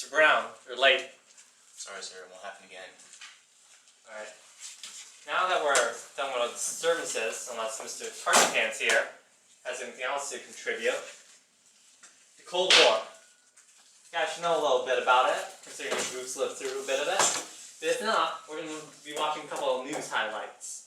Mr. Brown, you're late. Sorry, sir, it won't happen again. Alright. Now that we're done with our disturbances, unless Mr. Tartypants here has anything else to contribute, the Cold War. You guys should know a little bit about it, considering your groups lived through a bit of it. But if not, we're going to be watching a couple of news highlights.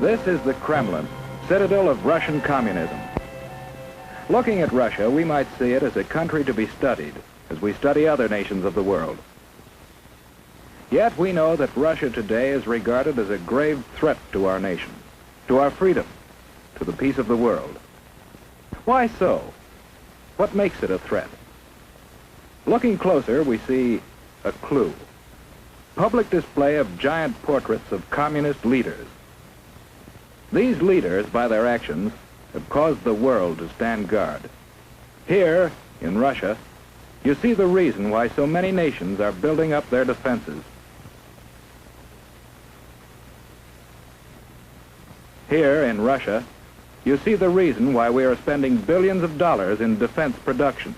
This is the Kremlin, citadel of Russian communism. Looking at Russia, we might see it as a country to be studied, as we study other nations of the world. Yet we know that Russia today is regarded as a grave threat to our nation, to our freedom, to the peace of the world. Why so? What makes it a threat? Looking closer, we see a clue. Public display of giant portraits of communist leaders. These leaders, by their actions, have caused the world to stand guard. Here, in Russia, you see the reason why so many nations are building up their defenses. Here, in Russia, you see the reason why we are spending billions of dollars in defense production,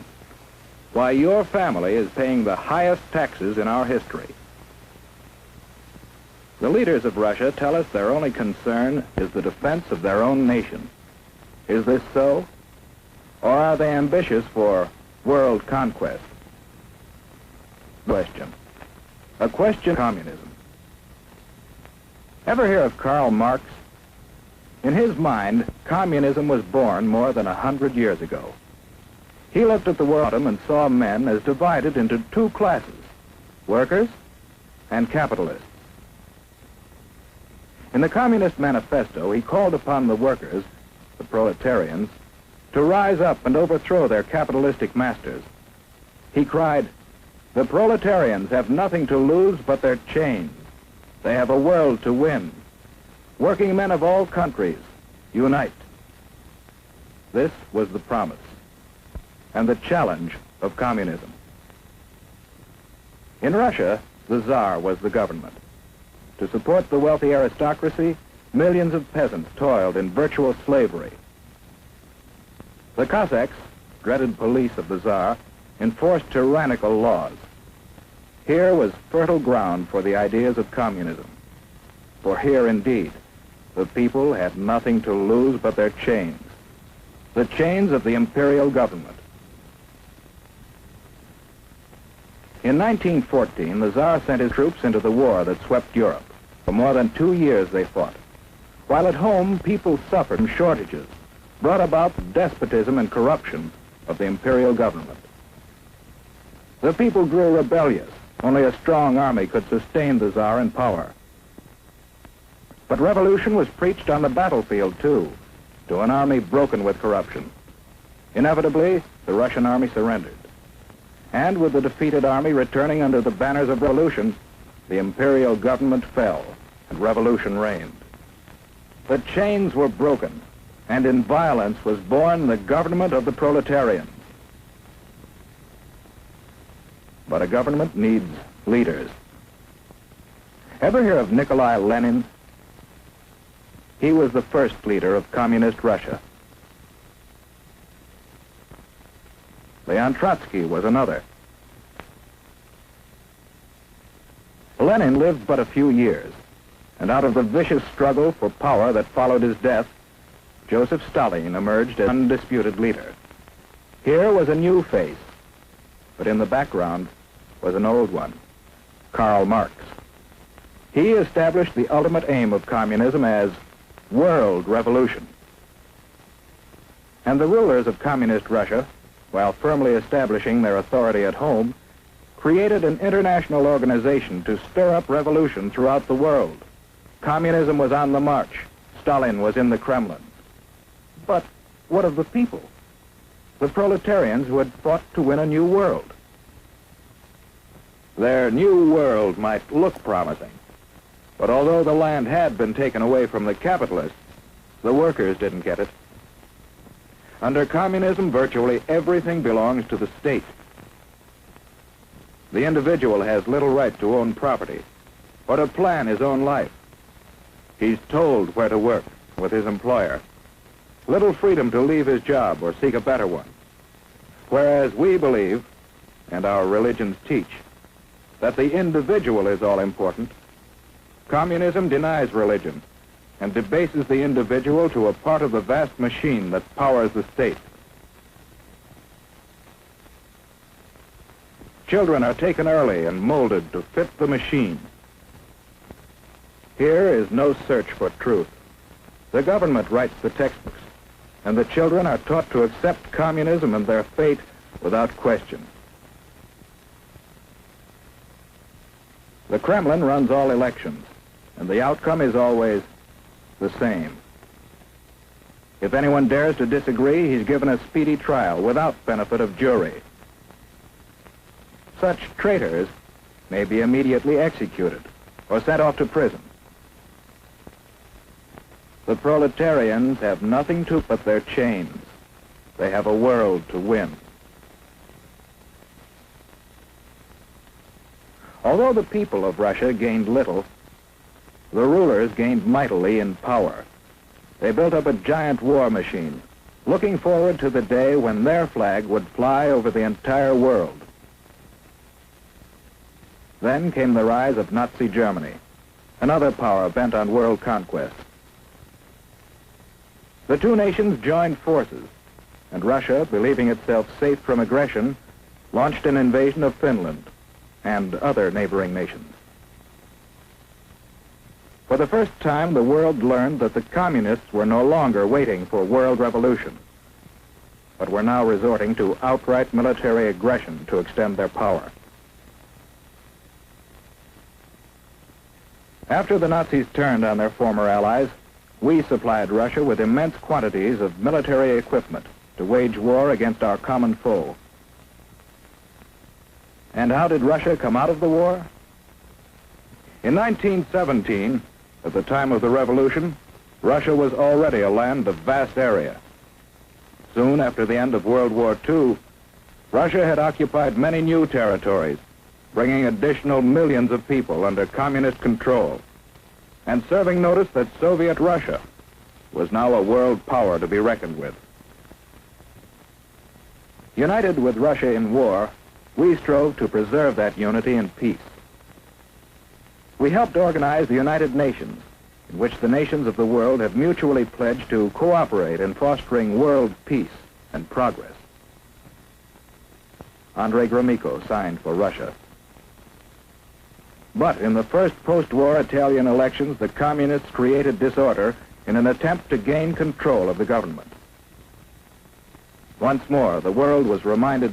why your family is paying the highest taxes in our history. The leaders of Russia tell us their only concern is the defense of their own nation. Is this so? Or are they ambitious for world conquest? Question. A question of communism. Ever hear of Karl Marx? In his mind, communism was born more than 100 years ago. He looked at the world and saw men as divided into two classes, workers and capitalists. In the Communist Manifesto, he called upon the workers, the proletarians, to rise up and overthrow their capitalistic masters. He cried, "The proletarians have nothing to lose but their chains. They have a world to win. Working men of all countries, unite." This was the promise and the challenge of communism. In Russia, the Tsar was the government. To support the wealthy aristocracy, millions of peasants toiled in virtual slavery. The Cossacks, dreaded police of the Tsar, enforced tyrannical laws. Here was fertile ground for the ideas of communism. For here, indeed, the people had nothing to lose but their chains, the chains of the imperial government. In 1914, the Tsar sent his troops into the war that swept Europe. For more than 2 years they fought. While at home, people suffered from shortages, brought about the despotism and corruption of the imperial government. The people grew rebellious. Only a strong army could sustain the Tsar in power. But revolution was preached on the battlefield, too, to an army broken with corruption. Inevitably, the Russian army surrendered. And with the defeated army returning under the banners of revolution, the imperial government fell and revolution reigned. The chains were broken, and in violence was born the government of the proletarians. But a government needs leaders. Ever hear of Nikolai Lenin? He was the first leader of communist Russia. Leon Trotsky was another. Lenin lived but a few years, and out of the vicious struggle for power that followed his death, Joseph Stalin emerged as undisputed leader. Here was a new face, but in the background was an old one, Karl Marx. He established the ultimate aim of communism as world revolution. And the rulers of communist Russia, while firmly establishing their authority at home, created an international organization to stir up revolution throughout the world. Communism was on the march. Stalin was in the Kremlin. But what of the people? The proletarians who had fought to win a new world. Their new world might look promising, But although the land had been taken away from the capitalists, the workers didn't get it. Under communism, virtually everything belongs to the state. The individual has little right to own property or to plan his own life. He's told where to work with his employer. Little freedom to leave his job or seek a better one. Whereas we believe, and our religions teach, that the individual is all important, communism denies religion and debases the individual to a part of the vast machine that powers the state. Children are taken early and molded to fit the machine. Here is no search for truth. The government writes the textbooks, and the children are taught to accept communism and their fate without question. The Kremlin runs all elections, and the outcome is always the same. If anyone dares to disagree, he's given a speedy trial without benefit of jury. Such traitors may be immediately executed or sent off to prison. The proletarians have nothing to but their chains. They have a world to win. Although the people of Russia gained little, the rulers gained mightily in power. They built up a giant war machine, looking forward to the day when their flag would fly over the entire world. Then came the rise of Nazi Germany, another power bent on world conquest. The two nations joined forces, and Russia, believing itself safe from aggression, launched an invasion of Finland and other neighboring nations. For the first time, the world learned that the communists were no longer waiting for world revolution, but were now resorting to outright military aggression to extend their power. After the Nazis turned on their former allies, we supplied Russia with immense quantities of military equipment to wage war against our common foe. And how did Russia come out of the war? In 1917, at the time of the revolution, Russia was already a land of vast area. Soon after the end of World War II, Russia had occupied many new territories, bringing additional millions of people under communist control, and serving notice that Soviet Russia was now a world power to be reckoned with. United with Russia in war, we strove to preserve that unity in peace. We helped organize the United Nations, in which the nations of the world have mutually pledged to cooperate in fostering world peace and progress. Andrei Gromyko signed for Russia. But in the first post-war Italian elections, the communists created disorder in an attempt to gain control of the government. Once more, the world was reminded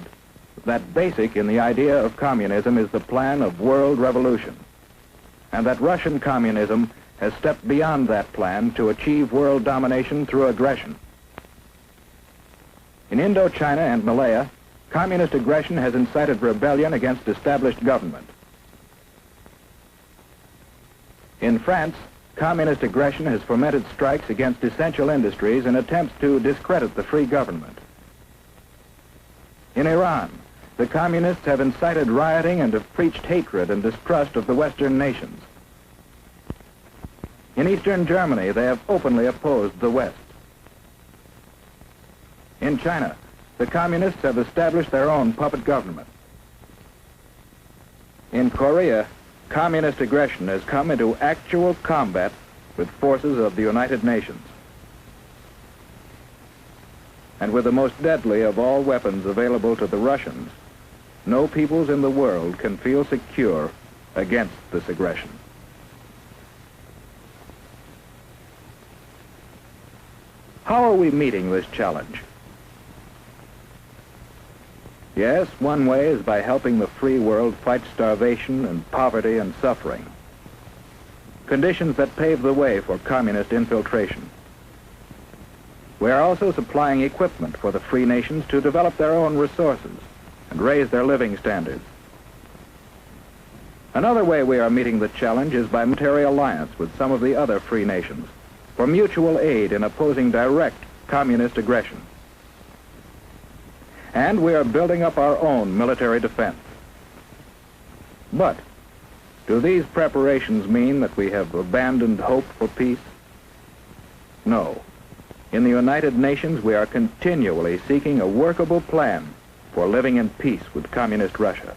that basic in the idea of communism is the plan of world revolution, and that Russian communism has stepped beyond that plan to achieve world domination through aggression. In Indochina and Malaya, communist aggression has incited rebellion against established government. In France, communist aggression has fomented strikes against essential industries in attempts to discredit the free government. In Iran, the communists have incited rioting and have preached hatred and distrust of the Western nations. In Eastern Germany, they have openly opposed the West. In China, the communists have established their own puppet government. In Korea, communist aggression has come into actual combat with forces of the United Nations. And with the most deadly of all weapons available to the Russians, no peoples in the world can feel secure against this aggression. How are we meeting this challenge? Yes, one way is by helping the free world fight starvation and poverty and suffering, conditions that pave the way for communist infiltration. We are also supplying equipment for the free nations to develop their own resources and raise their living standards. Another way we are meeting the challenge is by military alliance with some of the other free nations for mutual aid in opposing direct communist aggression. And we are building up our own military defense. But do these preparations mean that we have abandoned hope for peace? No. In the United Nations, we are continually seeking a workable plan for living in peace with communist Russia.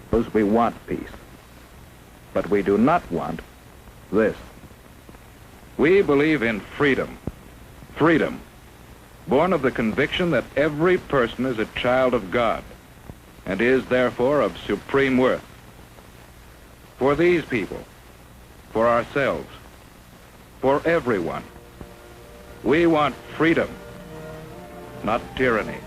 Because we want peace. But we do not want this. We believe in freedom. Freedom, born of the conviction that every person is a child of God and is therefore of supreme worth. For these people, for ourselves, for everyone, we want freedom, not tyranny.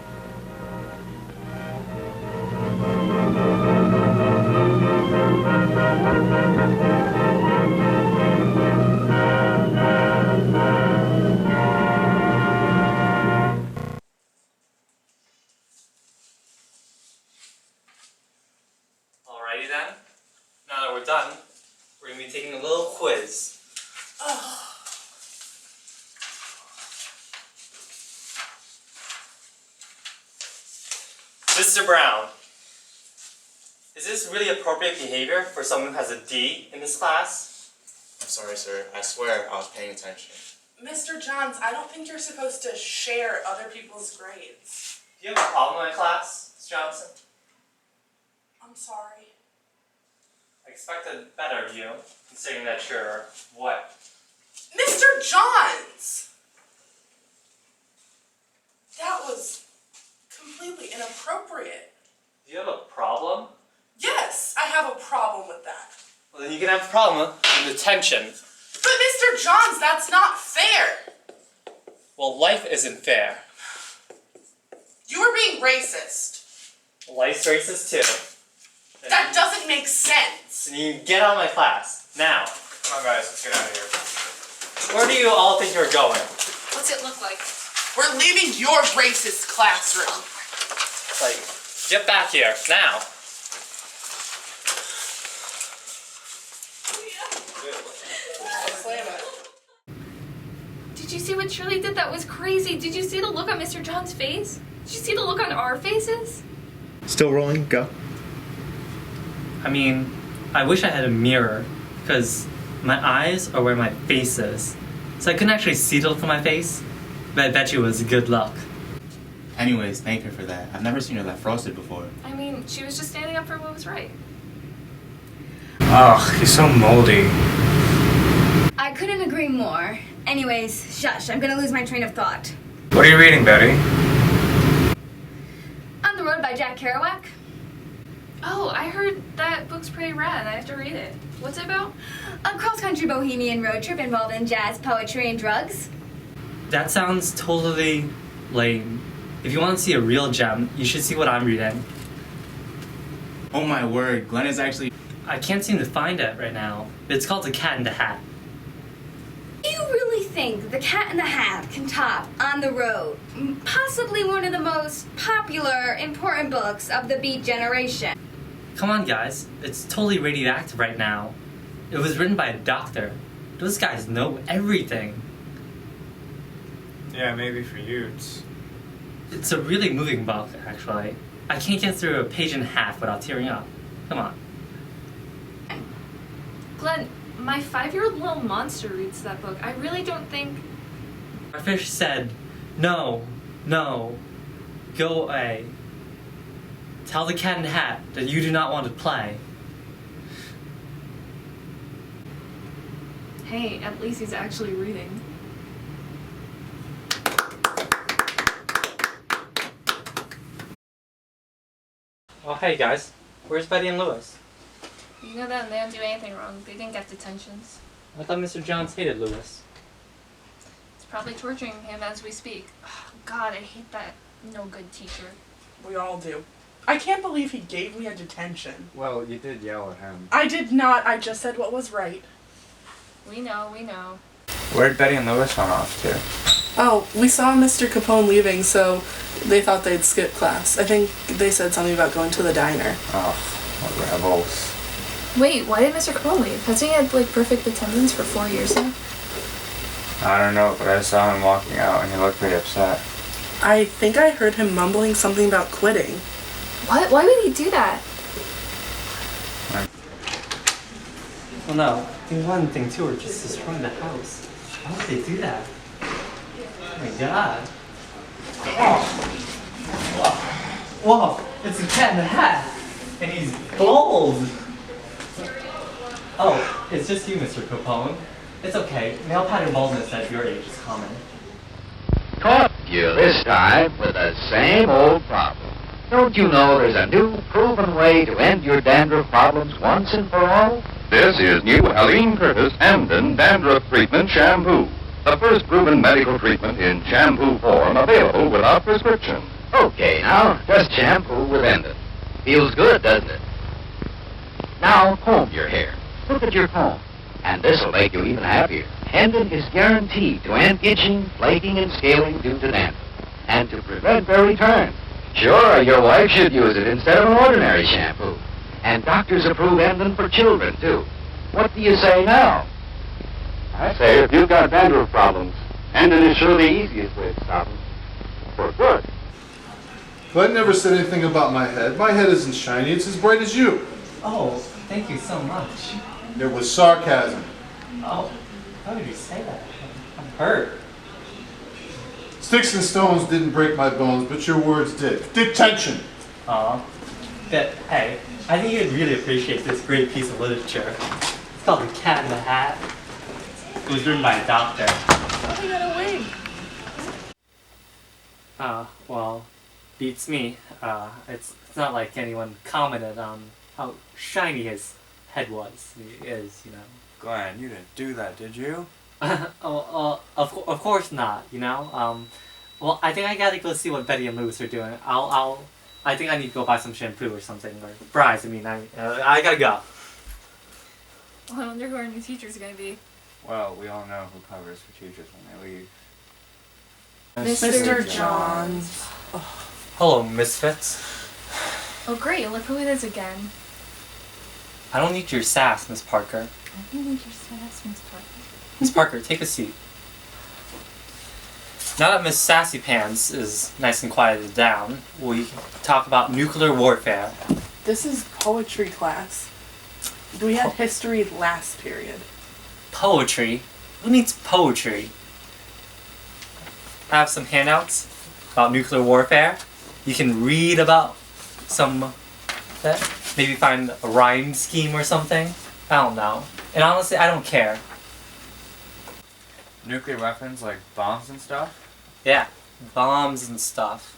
Alrighty then. Now that we're done, we're going to be taking a little quiz. Mr. Brown, is this really appropriate behavior for someone who has a D in this class? I'm sorry, sir. I swear I was paying attention. Mr. Johns, I don't think you're supposed to share other people's grades. Do you have a problem in my class, Ms. Johnson? I'm sorry. I expected better of you, considering that you're what? Mr. Johns! That was completely inappropriate. Do you have a problem? Yes, I have a problem with that. Well, then you can have a problem with detention. But Mr. Johns, that's not fair. Well, life isn't fair. You were being racist. Life's racist too. That doesn't make sense. Then you get out of my class, now. Come on, guys. Let's get out of here. Where do you all think you're going? What's it look like? We're leaving your racist classroom. Like, get back here, now. Slam it. Did you see what Shirley did? That was crazy. Did you see the look on Mr. John's face? Did you see the look on our faces? Still rolling? Go. I mean, I wish I had a mirror, because my eyes are where my face is. So I couldn't actually see the look on my face, but I bet you it was good luck. Anyways, thank her for that. I've never seen her that frosted before. I mean, she was just standing up for what was right. Ugh, he's so moldy. I couldn't agree more. Anyways, shush, I'm gonna lose my train of thought. What are you reading, Betty? On the Road by Jack Kerouac. Oh, I heard that book's pretty rad. I have to read it. What's it about? A cross-country bohemian road trip involved in jazz, poetry, and drugs. That sounds totally lame. If you want to see a real gem, you should see what I'm reading. Oh my word, Glenn is actually... I can't seem to find it right now, but it's called The Cat in the Hat. Do you really think The Cat in the Hat can top On the Road? Possibly one of the most popular, important books of the Beat generation. Come on, guys. It's totally radioactive right now. It was written by a doctor. Those guys know everything. Yeah, maybe for you. It's a really moving book, actually. I can't get through a page and a half without tearing up. Come on. Glenn, my 5-year-old little monster reads that book. I really don't think... Our fish said, no, no, go away. Tell the cat in the hat that you do not want to play. Hey, at least he's actually reading. Oh, hey guys. Where's Betty and Lewis? You know that they don't do anything wrong. They didn't get detentions. I thought Mr. Johns hated Lewis. It's probably torturing him as we speak. Oh, God, I hate that no-good teacher. We all do. I can't believe he gave me a detention. Well, you did yell at him. I did not. I just said what was right. We know, we know. Where'd Betty and Lewis run off to? Oh, we saw Mr. Capone leaving, so they thought they'd skip class. I think they said something about going to the diner. Oh, What rebels? Wait, why did Mr. Capone leave? Hasn't he had like perfect attendance for 4 years now? I don't know, but I saw him walking out and he looked pretty upset. I think I heard him mumbling something about quitting. What? Why would he do that? Well, no. I think one thing too, we're just destroying the house. Why would they do that? Oh my god. Whoa, it's a cat in the hat, and he's bald. Oh, it's just you, Mr. Capone. It's okay. Male pattern baldness at your age is common. Caught you this time with the same old problem. Don't you know there's a new proven way to end your dandruff problems once and for all? This is new Helene Curtis Emden Dandruff Treatment Shampoo. The first proven medical treatment in shampoo form available without prescription. Okay, now, just shampoo with Emden. Feels good, doesn't it? Now, comb your hair. Look at your comb. And this'll make you even happier. Emden is guaranteed to end itching, flaking, and scaling due to dandruff. And to prevent their return. Sure, your wife should use it instead of an ordinary shampoo. And doctors approve Emden for children, too. What do you say now? I say if you've got dandruff problems, Emden is sure the easiest way to stop them. For good. Bud never said anything about my head. My head isn't shiny, it's as bright as you. Oh, thank you so much. It was sarcasm. Oh, how did you say that? I'm hurt. Sticks and stones didn't break my bones, but your words did. Detention! Aw. But hey, I think you'd really appreciate this great piece of literature. It's called The Cat in the Hat. It was written by a doctor. Oh, he got a wig. Well, beats me. It's not like anyone commented on how shiny his head was. He is, you know. Glenn, you didn't do that, did you? Of course not, you know. Well, I think I gotta go see what Betty and Lewis are doing. I think I need to go buy some shampoo or something, or fries. I mean, I gotta go. Well, I wonder who our new teacher's gonna be. Well, we all know who covers for teachers when they leave. Mr. Johns. Hello, misfits. Oh great, look who it is again. I don't need your sass, Miss Parker. I don't need your sass, Miss Parker. Miss Parker, take a seat. Now that Miss Sassy Pants is nice and quieted down, we talk about nuclear warfare. This is poetry class. We had history last period. Poetry? Who needs poetry? I have some handouts about nuclear warfare. You can read about some that. Maybe find a rhyme scheme or something. I don't know. And honestly, I don't care. Nuclear weapons like bombs and stuff? Yeah, bombs and stuff.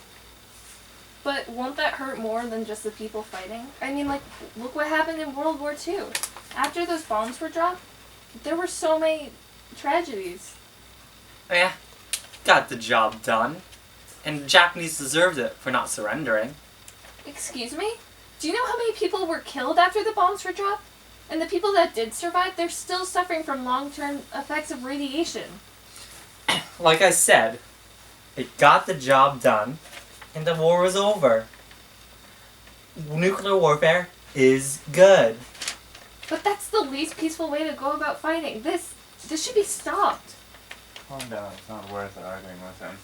But won't that hurt more than just the people fighting? I mean, like, look what happened in World War II. After those bombs were dropped, there were so many tragedies. Yeah, got the job done. And the Japanese deserved it for not surrendering. Excuse me? Do you know how many people were killed after the bombs were dropped? And the people that did survive, they're still suffering from long-term effects of radiation. Like I said, it got the job done, and the war was over. Nuclear warfare is good. But that's the least peaceful way to go about fighting. This should be stopped. Calm down, it's not worth arguing with him.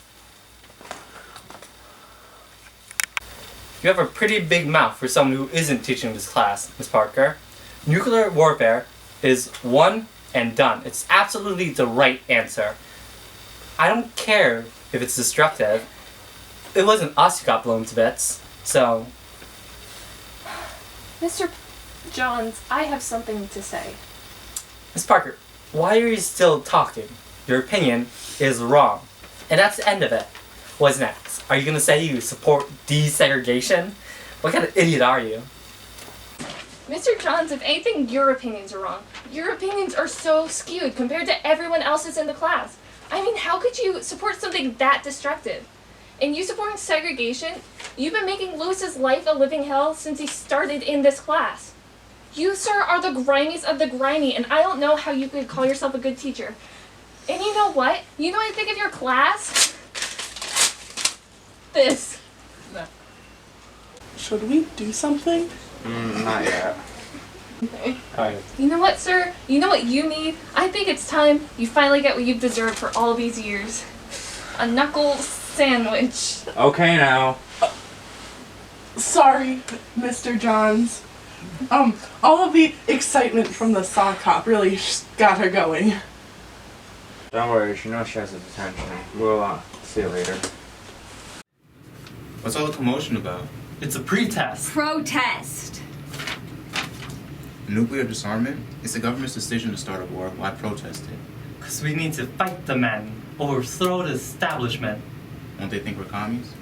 You have a pretty big mouth for someone who isn't teaching this class, Miss Parker. Nuclear warfare is one and done. It's absolutely the right answer. I don't care if it's destructive. It wasn't us who got blown to bits, so... Mr. Johns, I have something to say. Miss Parker, why are you still talking? Your opinion is wrong. And that's the end of it. What's next? Are you gonna say you support desegregation? What kind of idiot are you? Mr. Johns, if anything, your opinions are wrong. Your opinions are so skewed compared to everyone else's in the class. I mean, how could you support something that destructive? And you supporting segregation, you've been making Lewis's life a living hell since he started in this class. You, sir, are the grimiest of the grimy, and I don't know how you could call yourself a good teacher. And you know what? You know what I think of your class? This. Should we do something? Not yet. Kind of. You know what, sir? You know what you need? I think it's time you finally get what you've deserved for all these years. A knuckle sandwich. Okay now. Sorry, Mr. Johns. All of the excitement from the sock hop really got her going. Don't worry, she knows she has the detention. We'll see you later. What's all the commotion about? It's a pretest. Protest. Nuclear disarmament? It's the government's decision to start a war. Why protest it? Because we need to fight the men, overthrow the establishment. Won't they think we're commies?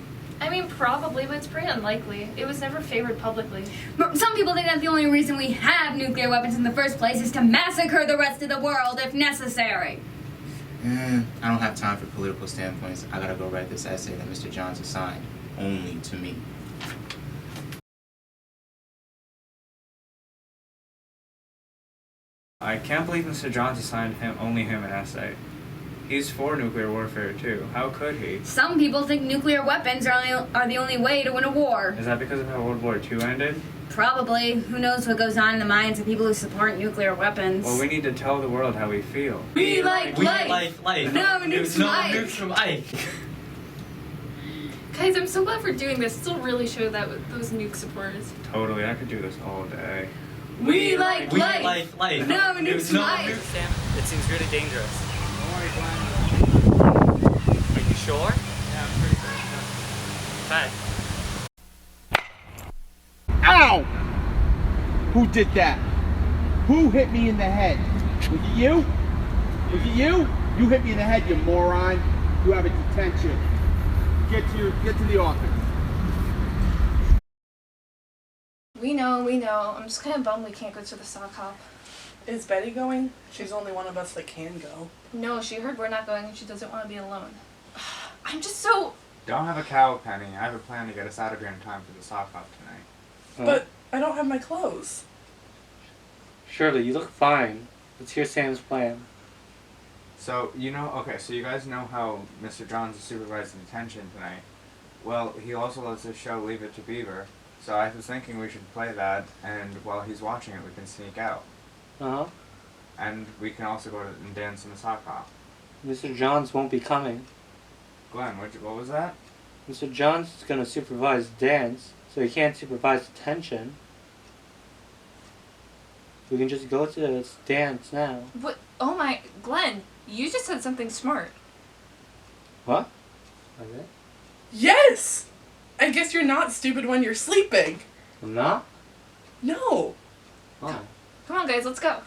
I mean, probably, but it's pretty unlikely. It was never favored publicly. But some people think that the only reason we have nuclear weapons in the first place is to massacre the rest of the world if necessary. I don't have time for political standpoints. I gotta go write this essay that Mr. Johns assigned only to me. I can't believe Mr. Johns assigned only him an essay. He's for nuclear warfare too. How could he? Some people think nuclear weapons are the only way to win a war. Is that because of how World War II ended? Probably. Who knows what goes on in the minds of people who support nuclear weapons. Well, we need to tell the world how we feel. We like life. life. No nukes from Ike. nukes from Ike. Guys, I'm so glad we're doing this. It'll really show that with those nuke supporters. Totally, I could do this all day. We like life. life. No nukes from Ike. Sam, it seems really dangerous. Don't worry, Glenn. Are you sure? Yeah, I'm pretty sure. Okay. Ow! Who did that? Who hit me in the head? Was it you? Was it you? You hit me in the head, you moron. You have a detention. Get to the office. We know. I'm just kind of bummed we can't go to the sock hop. Is Betty going? She's the only one of us that can go. No, she heard we're not going and she doesn't want to be alone. I'm just so... Don't have a cow, Penny. I have a plan to get us out of here in time for the sock hop tonight. But I don't have my clothes. Shirley, you look fine. Let's hear Sam's plan. So, so you guys know how Mr. Johns is supervising detention tonight. Well, he also lets us show Leave It to Beaver. So I was thinking we should play that, and while he's watching it, we can sneak out. Uh-huh. And we can also go and dance in the sock hop. Mr. Johns won't be coming. Glenn, what was that? Mr. Johns is going to supervise dance, so he can't supervise detention. We can just go to the dance now. What? Oh my... Glenn, you just said something smart. What? Okay. Yes! I guess you're not stupid when you're sleeping. I'm not? No. Oh. Come on, guys, let's go.